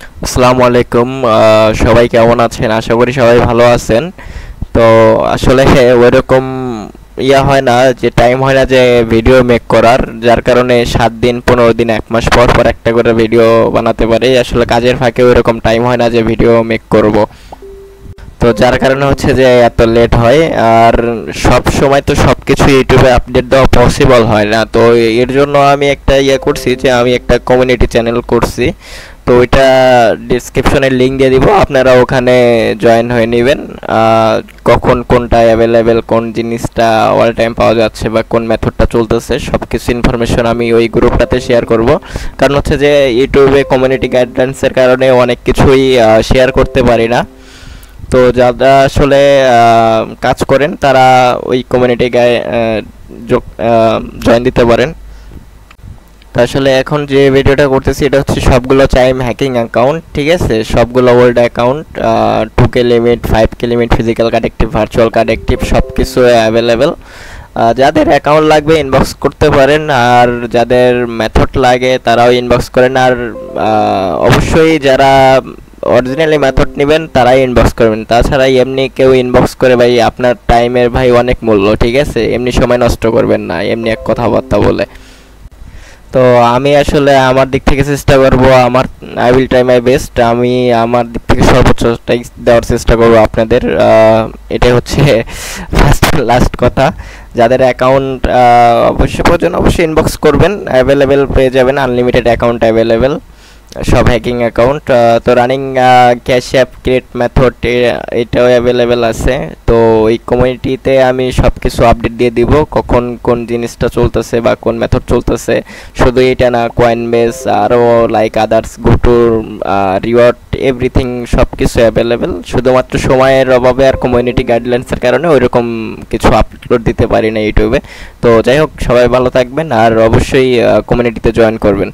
আসসালামু আলাইকুম। সবাই কেমন আছেন? আশা করি সবাই ভালো আছেন। তো আসলে ওইরকম হয় না, যে টাইম হয় না যে ভিডিও মেক করার, যার কারণে 7 দিন 15 দিন 1 মাস পর পর একটা করে ভিডিও বানাতে পারি। আসলে কাজের ফাঁকে ওইরকম টাইম হয় না যে ভিডিও মেক করব। তো যার কারণে হচ্ছে যে এত লেট হয়। আর সব সময় তো সব কিছু ইউটিউবে আপডেট দেওয়া পসিবল হয় না। তো এর জন্য আমি একটা করছি, যে আমি একটা কমিউনিটি চ্যানেল করছি। তো ওইটা ডিসক্রিপশনে লিংক দিয়ে দিব, আপনারা ওখানে জয়েন হয়ে নেবেন। কখন কোনটা অ্যাভেলেবেল, কোন জিনিসটা অল টাইম পাওয়া যাচ্ছে, বা কোন মেথডটা চলতেছে, সব কিছু ইনফরমেশন আমি ওই গ্রুপটাতে শেয়ার করব। কারণ হচ্ছে যে ইউটিউবে কমিউনিটি গাইডলাইন্সের কারণে অনেক কিছুই শেয়ার করতে পারি না। তো যারা আসলে কাজ করেন তারা ওই কমিউনিটি গায়ে জয়েন দিতে পারেন। তো আসলে এখন যে ভিডিওটা করতেছি এটা হচ্ছে সবগুলো চাইম হ্যাকিং অ্যাকাউন্ট, ঠিক আছে? সবগুলো old account, 2K limit, 5K limit, physical card active, virtual card active, সব কিছু অ্যাভেলেবেল। যাদের অ্যাকাউন্ট লাগবে ইনবক্স করতে পারেন, আর যাদের মেথড লাগে তারাও ইনবক্স করেন। আর অবশ্যই যারা অরিজিনালি মেথড নেবেন তারাই ইনবক্স করবেন। তাছাড়া এমনি কেউ ইনবক্স করে ভাই, আপনার টাইমের ভাই অনেক মূল্য, ঠিক আছে? এমনি সময় নষ্ট করবেন না এমনি এক কথাবার্তা বলে। তো আমি আসলে আমার দিক থেকে চেষ্টা করব, I will try my best. আমি আমার দিক থেকে সর্বোচ্চটাই দেওয়ার চেষ্টা করব আপনাদের। এটাই হচ্ছে ফার্স্ট লাস্ট কথা। যাদের অ্যাকাউন্ট অবশ্যই প্রয়োজন অবশ্যই ইনবক্স করবেন, অ্যাভেলেবেল পেয়ে যাবেন, আনলিমিটেড অ্যাকাউন্ট অ্যাভেলেবেল, সব হ্যাকিং অ্যাকাউন্ট। তো running cash app create method এটাও অ্যাভেলেবেল আছে। তো এই কমিউনিটিতে আমি সব কিছু আপডেট দিয়ে দিব, কখন কোন জিনিসটা চলতেছে বা কোন মেথড চলতেছে। শুধু এটা না, কয়েন বেস আরও লাইক আদার্স গোটুর রিওয়ার্ড এভরিথিং সব কিছু অ্যাভেলেবেল। শুধুমাত্র সময়ের অভাবে আর কমিউনিটি গাইডলাইন্সের কারণে ওইরকম কিছু আপলোড দিতে পারি না ইউটিউবে। তো যাই হোক, সবাই ভালো থাকবেন আর অবশ্যই কমিউনিটিতে জয়েন করবেন।